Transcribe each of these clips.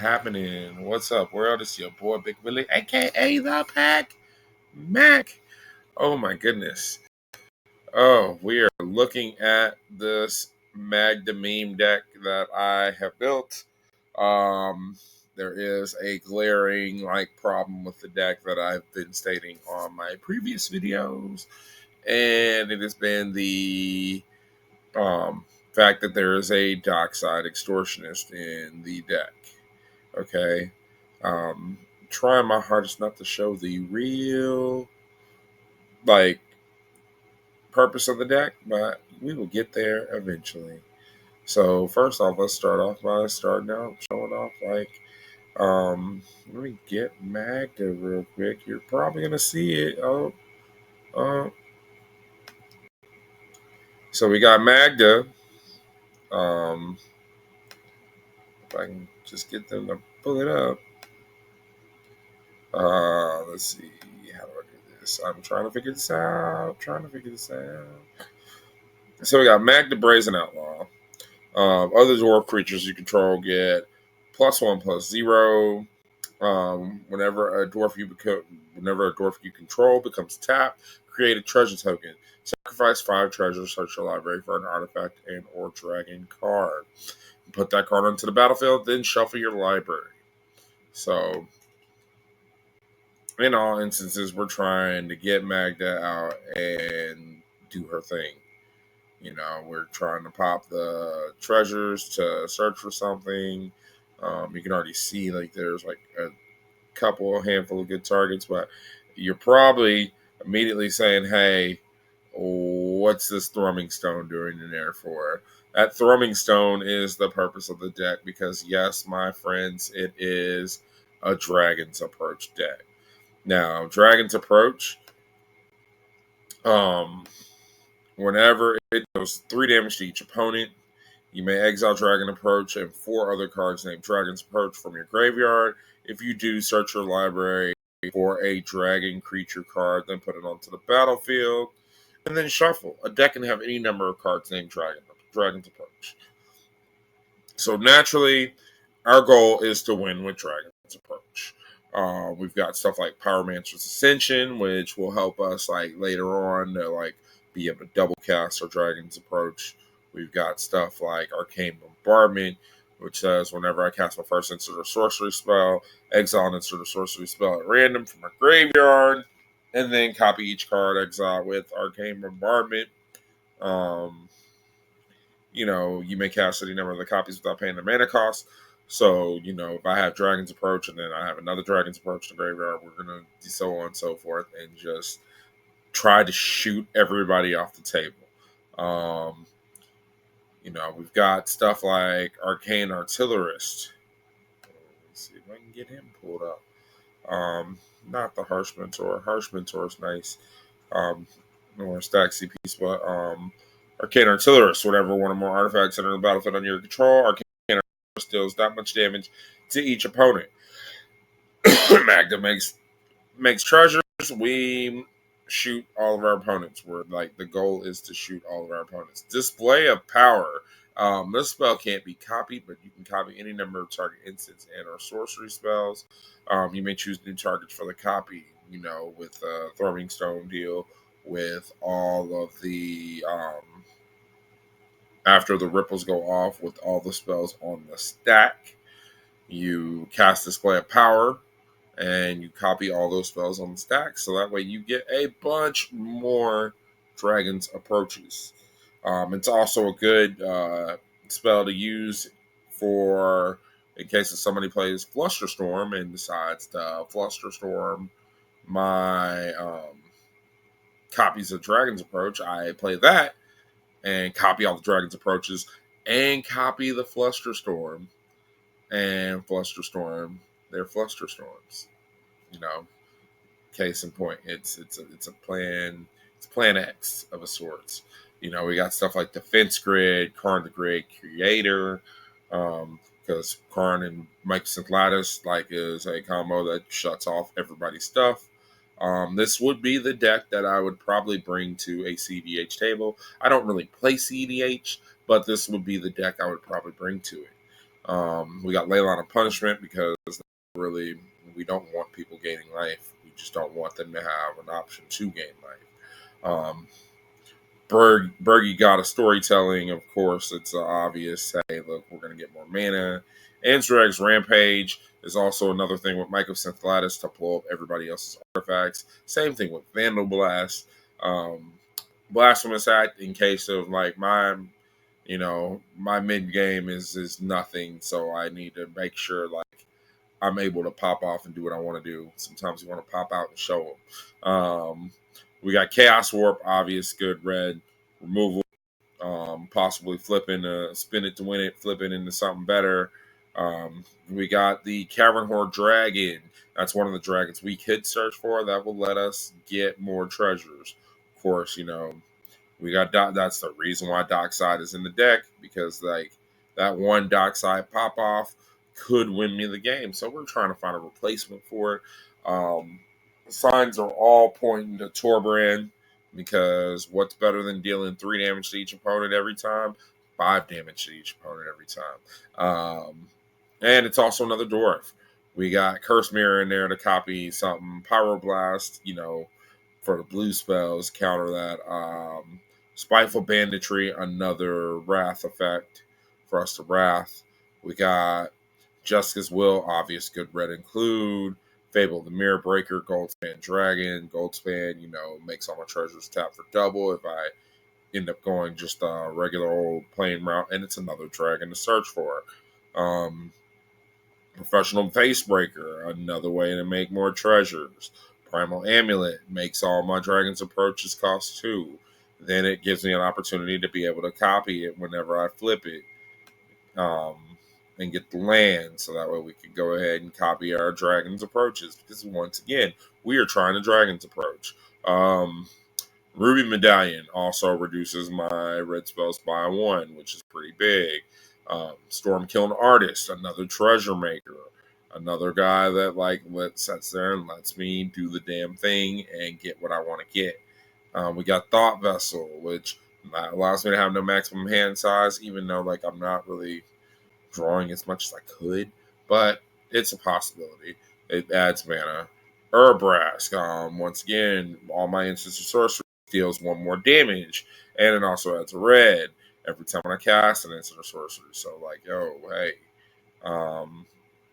Happening? What's up, world? It's your boy Big Willie, aka the Pack Mac. Oh my goodness. Oh, we are looking at this Magda meme deck that I have built. Um, there is a glaring problem with the deck that I've been stating on my previous videos, and it has been the fact that there is a Dockside Extortionist in the deck. Okay. Um, trying my hardest not to show the real like purpose of the deck, but we will get there eventually. So first off, let's start off by starting out showing off let me get Magda real quick. You're probably gonna see it. Uh so we got Magda. Um if I can just get them to pull it up. Let's see. How do I do this? I'm trying to figure this out. So we got Magda Brazen Outlaw. Other dwarf creatures you control get +1/+0. Whenever a dwarf you control becomes tapped, create a treasure token. Sacrifice 5 treasures. Search your library for an artifact and or dragon card. Put that card onto the battlefield, then shuffle your library. So, in all instances, we're trying to get Magda out and do her thing. We're trying to pop the treasures to search for something. You can already see there's a handful of good targets, but you're probably immediately saying, "Hey, what's this Thrumming Stone doing in there for?" That Thrumming Stone is the purpose of the deck because, yes, my friends, it is a Dragon's Approach deck. Now, Dragon's Approach, um, whenever it does 3 damage to each opponent, you may exile Dragon Approach and 4 other cards named Dragon's Approach from your graveyard. If you do, search your library for a dragon creature card, then put it onto the battlefield, and then shuffle. A deck can have any number of cards named Dragon's Approach. So naturally, our goal is to win with Dragon's Approach. We've got stuff like Pyromancer's Ascension, which will help us later on to be able to double cast our Dragon's Approach. We've got stuff like Arcane Bombardment, which says whenever I cast my first instant or sorcery spell, exile an instant or sorcery spell at random from my graveyard, and then copy each card exile with Arcane Bombardment. Um, you may cast any number of the copies without paying the mana cost. So, if I have Dragon's Approach and then I have another Dragon's Approach in the graveyard, we're going to do so on and so forth and just try to shoot everybody off the table. We've got stuff like Arcane Artillerist. Let's see if I can get him pulled up. Not the Harsh Mentor. Harsh Mentor is nice. Or stack CPs, but Arcane Artillerist, whenever one or more artifacts enter the battlefield under your control, Arcane Artillerist deals that much damage to each opponent. Magda makes treasures. We shoot all of our opponents. The goal is to shoot all of our opponents. Display of Power. This spell can't be copied, but you can copy any number of target instants and or sorcery spells. You may choose new targets for the copy. With Thrumming Stone deal, with all of the after the ripples go off with all the spells on the stack, you cast Display of Power and you copy all those spells on the stack, so that way you get a bunch more Dragon's Approaches. It's also a good spell to use for in case if somebody plays Flusterstorm and decides to Flusterstorm my copies of Dragon's Approach. I play that and copy all the Dragon's Approaches and copy the Flusterstorm and Flusterstorm their Flusterstorms. You know, case in point, it's a plan. It's Plan X of a sorts. We got stuff like Defense Grid, Karn the Great Creator, because Karn and Mike Lattice is a combo that shuts off everybody's stuff. This would be the deck that I would probably bring to a CDH table. I don't really play CDH, but this would be the deck I would probably bring to it. We got Ley Line of Punishment because really we don't want people gaining life. We just don't want them to have an option to gain life. Bergie got a storytelling, of course. It's obvious. Hey, look, we're going to get more mana. Anzreg's Rampage is also another thing with Mycosynthelatus to blow up everybody else's artifacts. Same thing with Vandal Blast. Blasphemous Act in case of like my mid game is nothing, so I need to make sure like I'm able to pop off and do what I want to do. Sometimes you want to pop out and show them. We got Chaos Warp, obvious, good red removal. Possibly flipping, spin it to win it, flip it into something better. We got the Cavern Horde Dragon. That's one of the dragons we could search for that will let us get more treasures. Of course, we got that's the reason why Dockside is in the deck, because like that one Dockside pop off could win me the game. So we're trying to find a replacement for it. Signs are all pointing to Torbrand, because what's better than dealing 3 damage to each opponent every time? 5 damage to each opponent every time. And it's also another dwarf. We got Curse Mirror in there to copy something. Pyroblast, for the blue spells, counter that. Spiteful Banditry, another Wrath effect for us to Wrath. We got Jessica's Will, obvious good red include. Fable the Mirror Breaker, Goldspan Dragon. Goldspan, makes all my treasures tap for double if I end up going just a regular old plain route. And it's another dragon to search for. Professional Facebreaker, another way to make more treasures. Primal Amulet makes all my Dragon's Approaches cost 2. Then it gives me an opportunity to be able to copy it whenever I flip it, and get the land, so that way we can go ahead and copy our Dragon's Approaches, because once again, we are trying to Dragon's Approach. Ruby Medallion also reduces my red spells by 1, which is pretty big. Storm Kiln Artist, another treasure maker, another guy that sits there and lets me do the damn thing and get what I want to get. We got Thought Vessel, which allows me to have no maximum hand size, even though I'm not really drawing as much as I could, but it's a possibility. It adds mana. Urbrask, once again, all my instants of sorcery deals 1 more damage, and it also adds a red every time I cast an instant or sorcery. So, hey.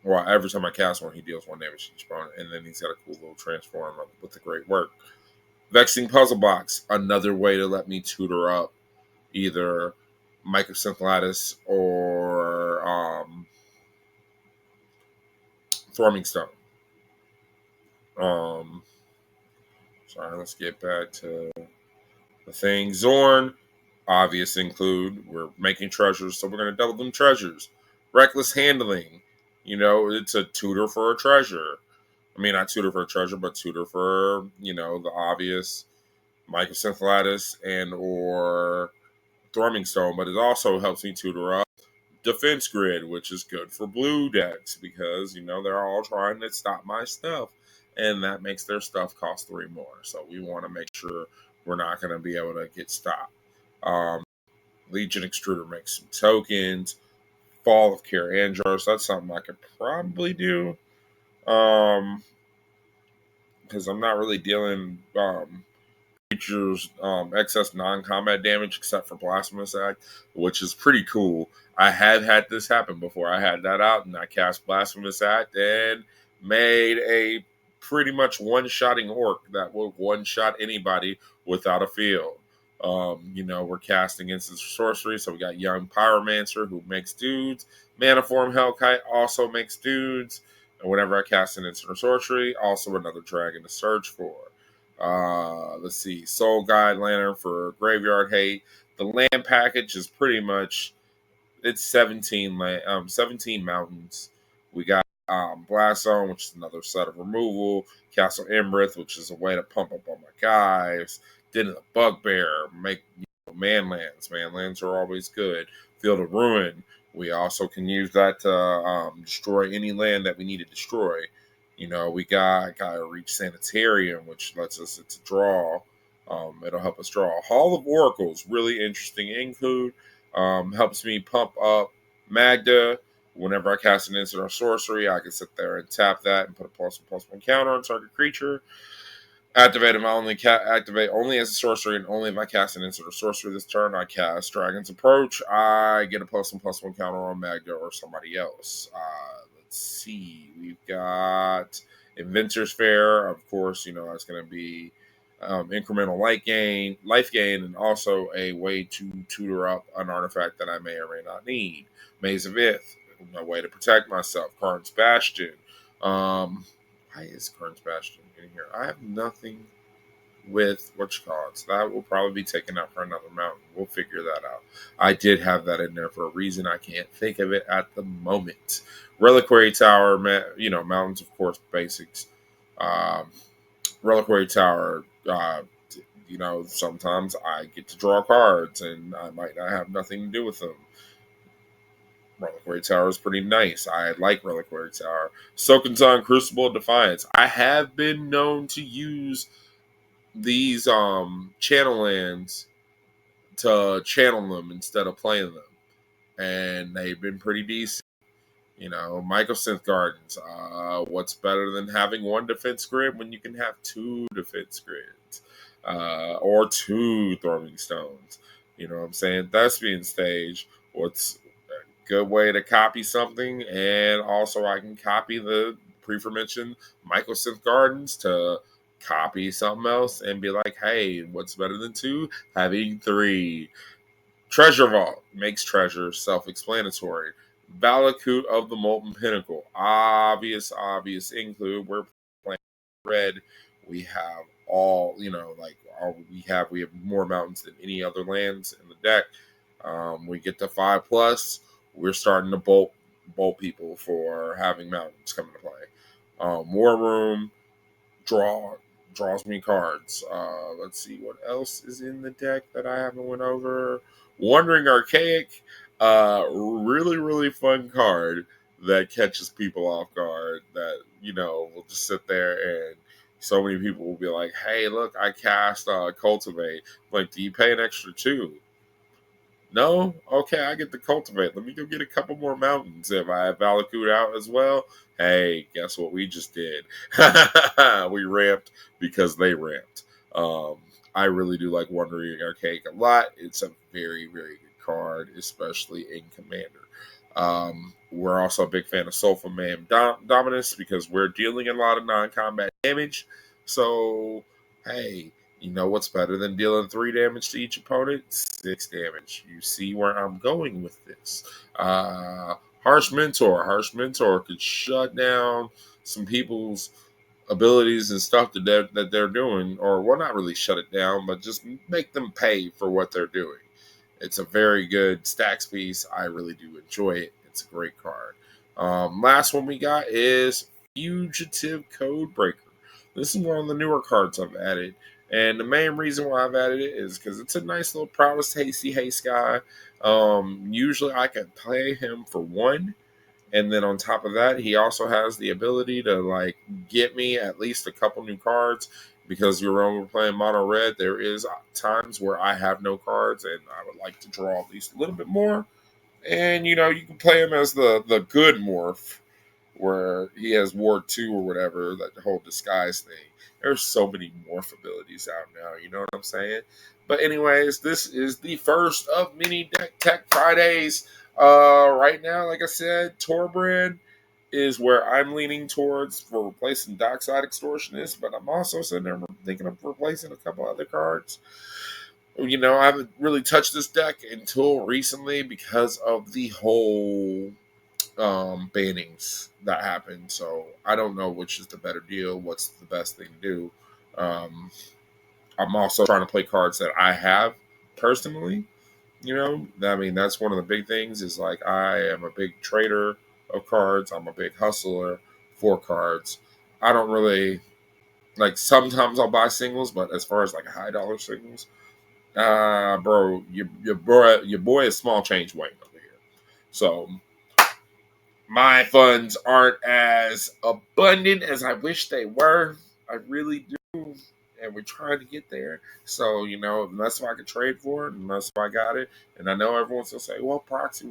Every time I cast one, he deals 1 damage to each opponent, and then he's got a cool little transform with the great work. Vexing Puzzle Box, another way to let me tutor up either Mycosynthelatus or Thorming Stone. Sorry, let's get back to the thing. Zorn, obvious include. We're making treasures, so we're going to double them treasures. Reckless Handling, it's a tutor for a treasure. I mean, not tutor for a treasure, but tutor for, the obvious Mycosynthelatus and or Thorming Stone, but it also helps me tutor up Defense Grid, which is good for blue decks, because they're all trying to stop my stuff, and that makes their stuff cost 3 more. So we want to make sure we're not going to be able to get stopped. Legion Extruder makes some tokens. Fall of Kier Andros, that's something I could probably do, because I'm not really dealing creatures excess non-combat damage except for Blasphemous Act, which is pretty cool. I have had this happen before. I had that out and I cast Blasphemous Act and made a pretty much one-shotting orc that will one-shot anybody without a field. We're casting instant sorcery, so we got Young Pyromancer who makes dudes. Maniform Hellkite also makes dudes. And whenever I cast an instant sorcery, also another dragon to search for. Let's see, Soul Guide Lantern for Graveyard Hate. The land package is pretty much, it's 17 mountains. We got Blast Zone, which is another set of removal. Castle Embrith, which is a way to pump up all my guys. Den of the Bugbear, make manlands. Manlands are always good. Field of Ruin, we also can use that to destroy any land that we need to destroy. We got Reach Sanitarium, which lets us, it's a draw. It'll help us draw. Hall of Oracles, really interesting include. Helps me pump up Magda, Whenever I cast an instant or sorcery, I can sit there and tap that and put a +1/+1 counter on target creature. Activate only as a sorcery, and only if I cast an instant or sorcery this turn. I cast Dragon's Approach. I get a +1/+1 counter on Magda or somebody else. Let's see. We've got Inventor's Fair. Of course, that's going to be incremental life gain, and also a way to tutor up an artifact that I may or may not need. Maze of Ith, a way to protect myself. Karn's Bastion. Why is Karn's Bastion in here? I have nothing with so that will probably be taken out for another mountain. We'll figure that out. I did have that in there for a reason. I can't think of it at the moment. Reliquary Tower, mountains, of course, basics. Um, Reliquary Tower, sometimes I get to draw cards and I might not have nothing to do with them. Reliquary Tower is pretty nice. I like Reliquary Tower. Sokentan Crucible of Defiance. I have been known to use these channel lands to channel them instead of playing them, and they've been pretty decent. Mycosynth Gardens. What's better than having one defense grid when you can have two defense grids, or two throwing stones? You know what I'm saying? Thespian Stage. What's a good way to copy something, and also I can copy the pre-mentioned Mycosynth Gardens to copy something else and be like, hey, what's better than two? Having three. Treasure Vault makes treasure self-explanatory. Valakut of the Molten Pinnacle. Obvious include. We're playing red. We have we have more mountains than any other lands in the deck. We get to 5+. We're starting to bolt people for having mountains come into play. War Room draws me cards. Let's see what else is in the deck that I haven't went over. Wandering Archaic, really really fun card that catches people off guard. That will just sit there, and so many people will be like, "Hey, look, I cast Cultivate." Like, do you pay an extra 2? No? Okay, I get to Cultivate. Let me go get a couple more mountains. If I have Valakut out as well, hey, guess what we just did? We ramped because they ramped. I really do like Wandering Archaic a lot. It's a very, very good card, especially in Commander. We're also a big fan of Soulful Man Dominus because we're dealing a lot of non-combat damage. So, hey, you know what's better than dealing 3 damage to each opponent? 6 damage. You see where I'm going with this. Harsh Mentor. Harsh Mentor could shut down some people's abilities and stuff that they're doing, or well, not really shut it down, but just make them pay for what they're doing. It's a very good stacks piece. I really do enjoy it. It's a great card. Last one we got is Fugitive Codebreaker. This is one of the newer cards I've added. And the main reason why I've added it is because it's a nice little Prowess Hasty Haste guy. Usually I can play him for 1. And then on top of that, he also has the ability to get me at least a couple new cards. Because when we're playing mono red, there is times where I have no cards and I would like to draw at least a little bit more. And you can play him as the good morph, where he has Ward 2 or whatever, that whole disguise thing. There's so many morph abilities out now, you know what I'm saying? But anyways, this is the first of many Deck Tech Fridays. Right now, like I said, Torbrand is where I'm leaning towards for replacing Dockside Extortionist, but I'm also sitting there thinking of replacing a couple other cards. I haven't really touched this deck until recently because of the whole bannings that happened. So I don't know which is the better deal, what's the best thing to do. I'm also trying to play cards that I have personally. That's one of the big things is I am a big trader of cards. I'm a big hustler for cards. I don't really sometimes I'll buy singles, but as far as high dollar singles, bro, your boy is small change Wayne over here. So my funds aren't as abundant as I wish they were. I really do. And we're trying to get there. So, that's what I could trade for it, and that's why I got it. And I know everyone's going to say, well, proxy,